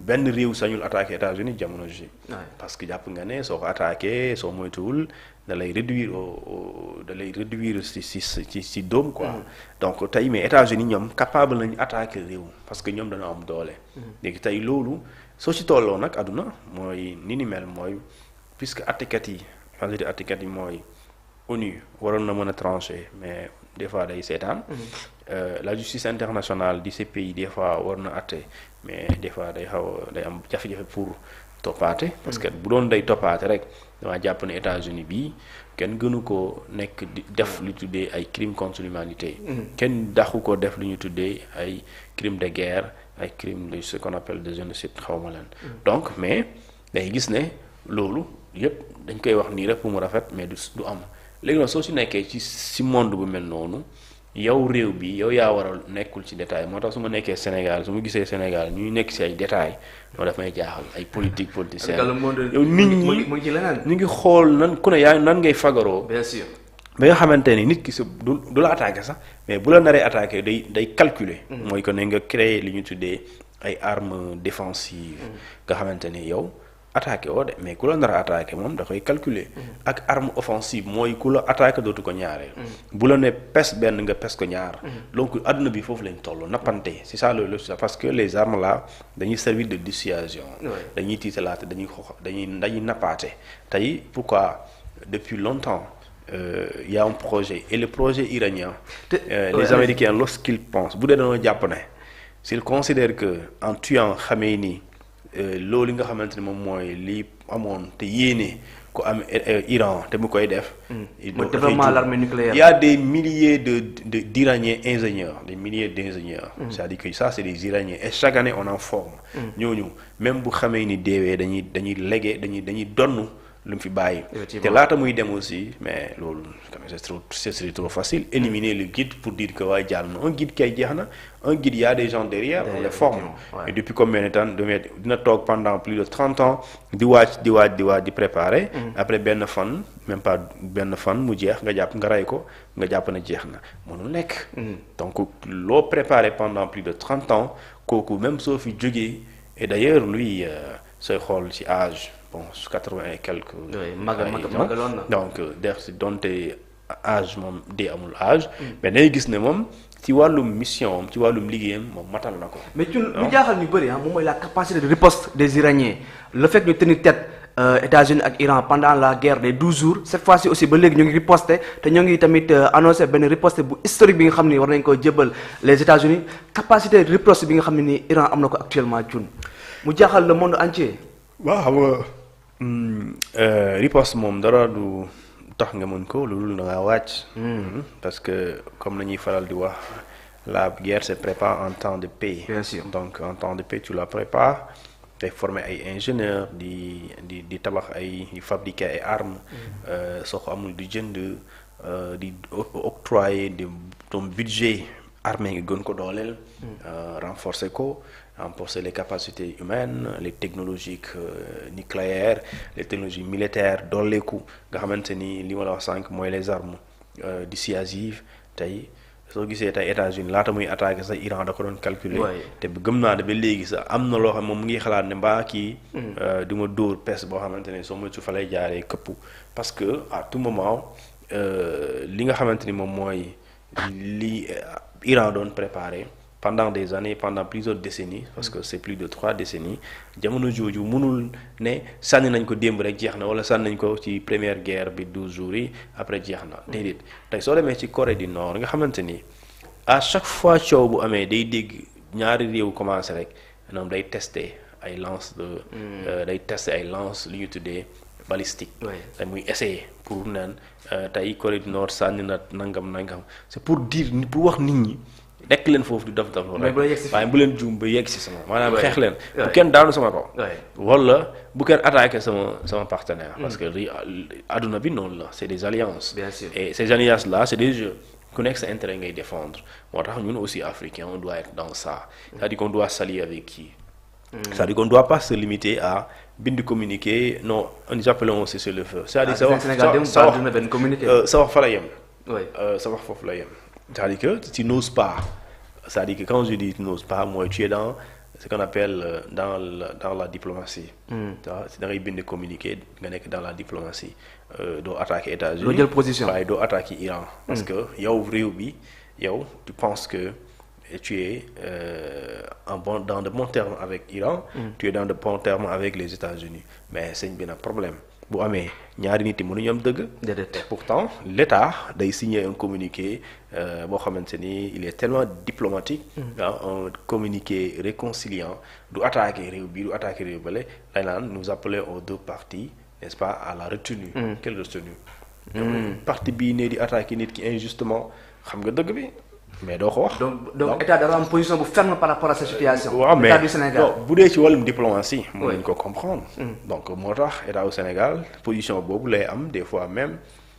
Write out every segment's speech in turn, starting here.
benn réew sañul attaqué États-Unis jamono ji parce que jàpp nga ne soo ko attaqué soo moytuwul da lay réduire ci dóom quoi. donc tey mais États-Unis ñoom capable nañu attaqué réew parce que ñoom dañoo am doole. léegi tey loolu soo ci tolloo nag àdduna mooy ni mel mooy puisque attekat yi mooy ONU waroon na mën a trancher mais des fois day seetaan. la justice internationale di ces pays des fois war na atte mais des fois day am jafe-jafe pour toppaate. parce que bu doon day toppaate rek dama jàpp ne États-Unis bii kenn gënu ko nekk di def lu tuddee ay crimes contre l'humanité. kenn daxu ko def lu ñu tuddee ay crimes de guerre ay crimes de ce qu'on appelle de génocide xawma leen. donc mais day gis ne loolu yépp dañ koy wax nii rek pour mu rafet mais du am. léegi nag soo si nekkee ci monde bu mel noonu yow réew bi yow yaa war a nekkul ci détail moo tax su ma nekkee Sénégal su ma gisee Sénégal ñuy nekk ci ay détails loolu daf may jaaxal ay politiciens yow nit ñi ñu ngi xool nan ku ne yaa nan ngay fagaroo. bien sûr ba nga xamante ni nit ki sa du la attaqué sax mais bu la naree attaqué day calculer. mooy que ne nga créer li ñu tuddee ay armes défensives. nga xamante ni yow. attaqué woo de mais ku la nar a attaqué moom da koy calculer. ak arme offensive mooy ku la attaqué dootu ko ñaareel. bu la ne pes benn nga pes ko ñaar. donc àdduna bi foofu lañ toll nappante c'est ça loolu parce que les armes là dañuy servir de dissuasion. dañuy tiitalaate dañuy nappaate tey pourquoi depuis longtemps y a un projet et le projet iranien. les Américains lorsqu'ils pensent bu dee dañoo jàpp ne s'ils considèrent que en tuant Khamenei loolu nga xamante ne moom mooy li amoon te yéene ko am Iran te mu koy def. mooy développement l'armée nucléaire. Il y a des milliers d'Iraniens ingénieurs des milliers d'ingénieurs. c'est-à-dire que ça c'est des Iraniens et chaque année on en forme. ñooñu même bu xamee ni deewee dañuy légué dañuy donn lu mu fi bàyyi. te laata muy dem aussi mais loolu c'est trop facile éliminer le guide pour dire que waaye jàll na un guide kay jeex na un guide y a des gens derrière on les forme. et depuis combien de temps dina toog pendant plus de 30 ans di préparer. après benn fan même pas benn fan mu jeex nga jàpp nga rey ko nga jàpp na jeex na mënul nekk. donc loo préparer pendant plus de 30 ans kooku même soo fi jógee et d'ailleurs lui sooy xool ci âge. bon 80 et quelques. magaloon na donc si donte âge moom dee amul âge. mais day gis ne moom ci wàllum mission am ci wàllum liggéeyam moom matal na ko. mais ci lu jaaxal ñu bëri moom mooy la capacité de riposte des Iraniens le fait ñu tenir tête États-Unis ak Iran pendant la guerre des 12 jours cette fois-ci aussi ba léegi ñu ngi riposter te ñoo ngi tamit annoncé benn riposte bu historique bi nga xam ni war nañ ko jébal les États-Unis capacité de riposte bi nga xam ne ni Iran am na ko actuellement cun mu jaaxal le monde entier. waaw xam nga riposte moom dara du tax nga mën ko loolu da ngaa wàcc. parce que comme nañuy faral di wax la guerre se prépare en temps de paix. Bien sûr. donc en temps de paix tu la prépares day former ay ingénieurs di tabax di fabriquer ay armes. soo ko amul di jënd di octroyer ton budget armée nga gën ko dooleel. renforcer ko. renforcer les capacités humaines les technologies nucléaires les technologies militaires dooleeku nga xamante ni li ma la wax sànq mooy les armes dissuasives tey soo gisee tey États-Unis laata muy attaqué sax Iran da ko doon calculer. te gëm naa ne ba léegi sax am na loo xam moom mu ngi xalaat ne mbaa kii. du ma dóor pes boo xamante ne soo moytu fa lay jaaree këpp parce que à tout moment li nga xamante ni moom mooy li Iran doon préparé. pendant des années pendant plusieurs décennies parce que c'est plus de 3 décennies jamono jooju mënul ne sànni nañ ko démb rek jeex na wala sànni nañ ko ci première guerre bi 12 jours yi après jeex na déedéet tey soo demee ci Corée du Nord nga xamante ni à chaque fois coow bu amee day dégg ñaari réew commencé rek ñoom day tester ay lance day tester ay lance li ñu tuddee balistique day muy essayer pour naan tey Corée du Nord sànni na nangam c'est pour dire pour wax nit ñi nekk leen foofu di daf rek waaye bu leen juum ba yegg si sama maanaam xeex leen bu kenn daanu sama kaw wala bu kenn attaqué sama partenaire parce que adduna bi noonu la c'est des alliances. Bien sûr. Et ces alliances là c'est des jeux ku nekk sa intérêt ngay défendre moo tax ñun aussi africains on doit être dans ça c'est-à-dire qu'on doit s'allier avec qui c'est-à-dire qu'on doit pas se limiter à bind communiqué non nous appelons aussi sur le feu c'est-à-dire sa wax fa la yem sa wax foofu la yem c'est-à-dire que tu n'oses pas c'est-à-dire que quand je dis tu n'oses pas mooy tu es dans ce qu'on appelle dans la diplomatie. Si da ngay bind communiqué nga nekk dans la diplomatie doo attaquer États-Unis. doo jël position waaye doo attaquer Iran. parce que yow réew bi yow tu penses que tu es dans de bons termes avec Iran. Tu es dans de bons termes avec les États-Unis mais sëñ bi nag problème. bu amee ñaari nit yi mënuñu am dëgg. déedéet pourtant l'État day signer un communiqué boo xamante ni il est tellement diplomatique. Un communiqué réconciliant du attaquer réew bii du attaquer réew bële day naan nous appelons aux deux parties n'est-ce pas à la retenue. Quelle retenue. parti bii ne di attaquer nit ki injustement xam nga dëgg bi. mais doo ko wax. donc état dafa am position bu ferme par rapport à cette situation. waaw mais état du Sénégal bu dee ci wàllum diplomatie. mën nañu ko comprendre. donc moo tax état au Sénégal position boobu lay am des fois même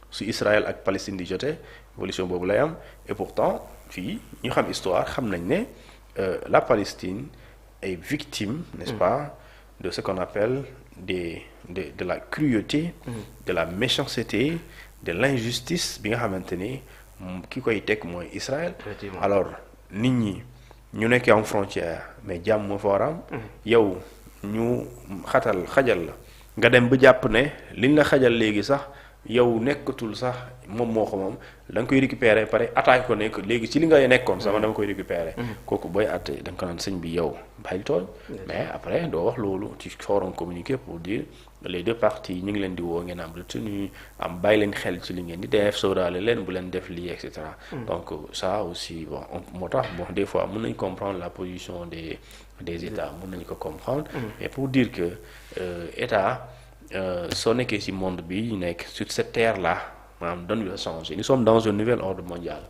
su Israël ak Palestine di jotee position boobu lay am et pourtant fii ñu xam histoire xam nañ ne la Palestine est victime n'est-ce pas de ce qu'on appelle de la cruauté. de la méchanceté de l'injustice bi nga xamante ni. ki koy teg mooy Israël. alors nit ñi ñu nekkee en frontière mais jàmm moo fa war a am. yow ñu xajal la nga dem ba jàpp ne liñ la xajal léegi sax yow nekkatul sax moom moo ko moom da nga koy récupérer pare attaque ko nekk léegi ci li nga nekkoon sax man dama koy récupérer. kooku booy àtte da nga ko naan sëñ bi yow bàyyil tooñ. mais après doo wax loolu ci forum communiqué pour dire. les deux parties ñu ngi leen di woo ngeen am retenu am bàyyi leen xel ci li ngeen di def sóoraale leen bu leen def lii et cetera. donc ça aussi bon moo tax bon des fois mën nañu comprendre la position des États mën nañu ko comprendre. mais pour dire que État soo nekkee ci monde bi ñu nekk sur cette terre là maanaam donne la changer nous sommes dans un nouvel ordre mondial.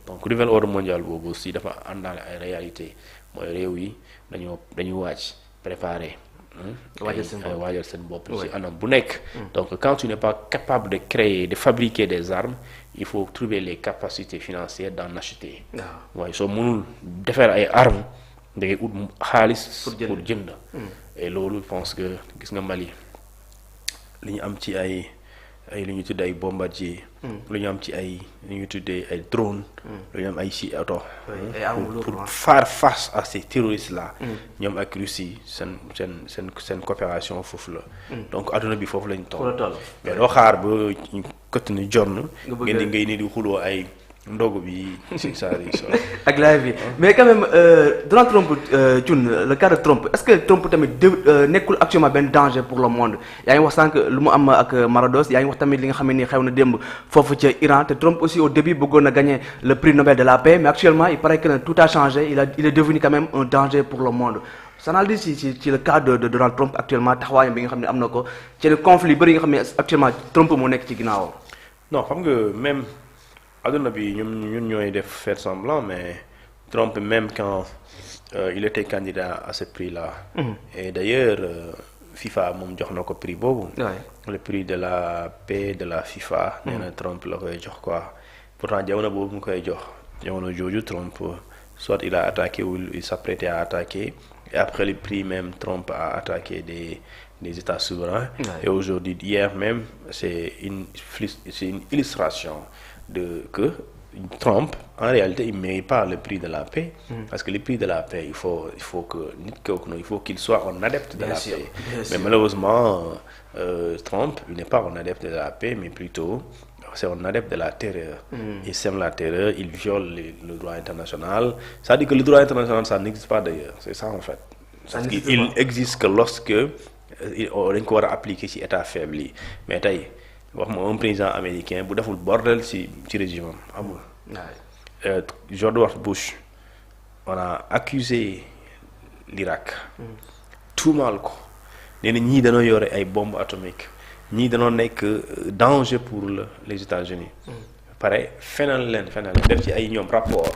donc nouvel ordre mondial boobu aussi dafa àndaale ay réalité mooy réew yi dañu wàcc préparer. waajal seen bopp ci anam bu nekk. donc quand tu n'es pas capable de créer de fabriquer des armes il faut trouver les capacités financières d'en acheter. waaye soo mënul defar ay armes da ngay ut xaalis pour jënd. et loolu je pense que gis nga Mali li ñu am ci ay li ñu tuddee ay bombardier. lu ñu am ci ay li ñu tuddee ay drone. lu ñu am ay ci oto. pour faire face à ces terroristes là. ñoom ak Russie seen coopération foofu la. donc adduna bi foofu lañ toll. mais doo xaar ba ñu këtt ni jonn. ngay ni di xuloo ay ndogu bi ci saa yi ak live bi mais quand même Donald Trump le cas de Trump est-ce que Trump tamit nekkul actuellement benn danger pour le monde yaa ngi wax sànq lu mu am ak Marados yaa ngi wax tamit li nga xam ne nii xew na démb foofu ca Iran te Trump aussi au début bëggoon na gagner le prix Nobel de la paix mais actuellement il paraît que tout a changé il est devenu quand même un danger pour le monde sa analyse ci le cas de Donald Trump actuellement taxawaayam bi nga xam ne am na ko ci conflit bëri yi nga xam ne actuellement Trump moo nekk ci ginnaawam. non xam nga même. adduna bi ñun ñooy def faire semblant mais Trump même quand il était candidat à ce prix-là. et d'ailleurs FIFA moom jox na ko prix boobu. le prix de la paix de la FIFA. nee na Trump la koy jox quoi pourtant jamono boobu mu koy jox jamono jooju Trump soit il a attaqué ou il s'apprêtait à attaquer et après le prix même Trump a attaqué des États souverains. et aujourd'hui hier même c'est une illustration de que Trump en réalité il mérite pas le prix de la paix. parce que le prix de la paix il faut que nit kooku il faut qu'il soit un adepte de la paix. mais malheureusement Trump il n'est pas un adepte de la paix mais plutôt c'est un adepte de la terreur. Il sème la terreur, il viole le droit international. Ça dit que le droit international ça n'existe pas d'ailleurs c'est ça en fait. parce qu'il existe que lorsque dañ ko war a appliquer ci état faible yi mais tey wax ma un président américain bu deful bordel ci régime am amul. George Bush on a accusé l'Irak tuumaal ko nee na ñii dañoo yore ay bombes atomiques ñii dañoo nekk danger pour les États-Unis pare fenal leen def ci ay ñoom rapport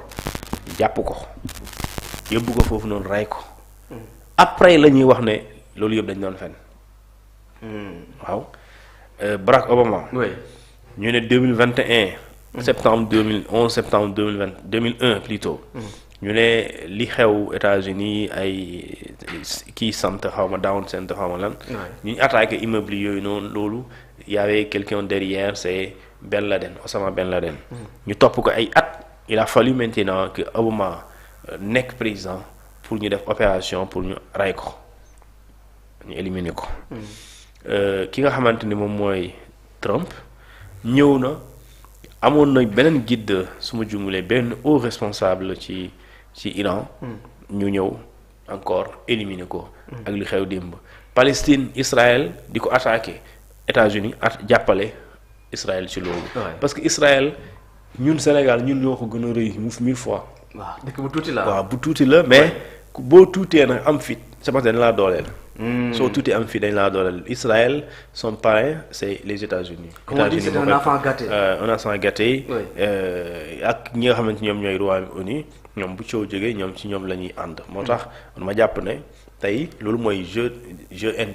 jàpp ko yóbbu ko foofu noonu rey ko après la ñuy wax ne loolu yëpp dañ doon fen waaw Barack Obama. ñu ne 2021. septembre 2001 plutôt. ñu ne li xew États-Unis ay kii sant xaw ma down center xaw ma lan. ñu attaqué immeuble yooyu noonu loolu y avait quelqu'un derrière c'est Ben Laden Osama Ben Laden. ñu topp ko ay at il a fallu maintenant que Obama nekk président pour ñu def opération pour ñu rey ko ñu éliminer ko. ki nga xamante ni moom mooy Trump ñëw na amoon na beneen guide su ma jumulee benn haut responsable ci Iran. ñu ñëw encore éliminer ko. ak li xew démb. Palestine Israël di ko attaqué États-Unis jàppale Israël ci loolu. parce que Israël ñun Sénégal ñun ñoo ko gën a rëy 1000 fois. waaw dëkk bu tuuti la. waaw bu tuuti la mais boo tuutee nag am fit c'est parce que dañ laa dooleel. soo tuutee am fit dañ laa dooleel Israël son parrain c'est les États-Unis. comme on dit c'est un enfant gâté. un enfant gâté. ak ñi nga xamante ñoom ñooy Royaume-Uni ñoom bu coow jógee ñoom ci ñoom la ñuy ànd. moo tax ma jàpp ne tey loolu mooy jeu interne.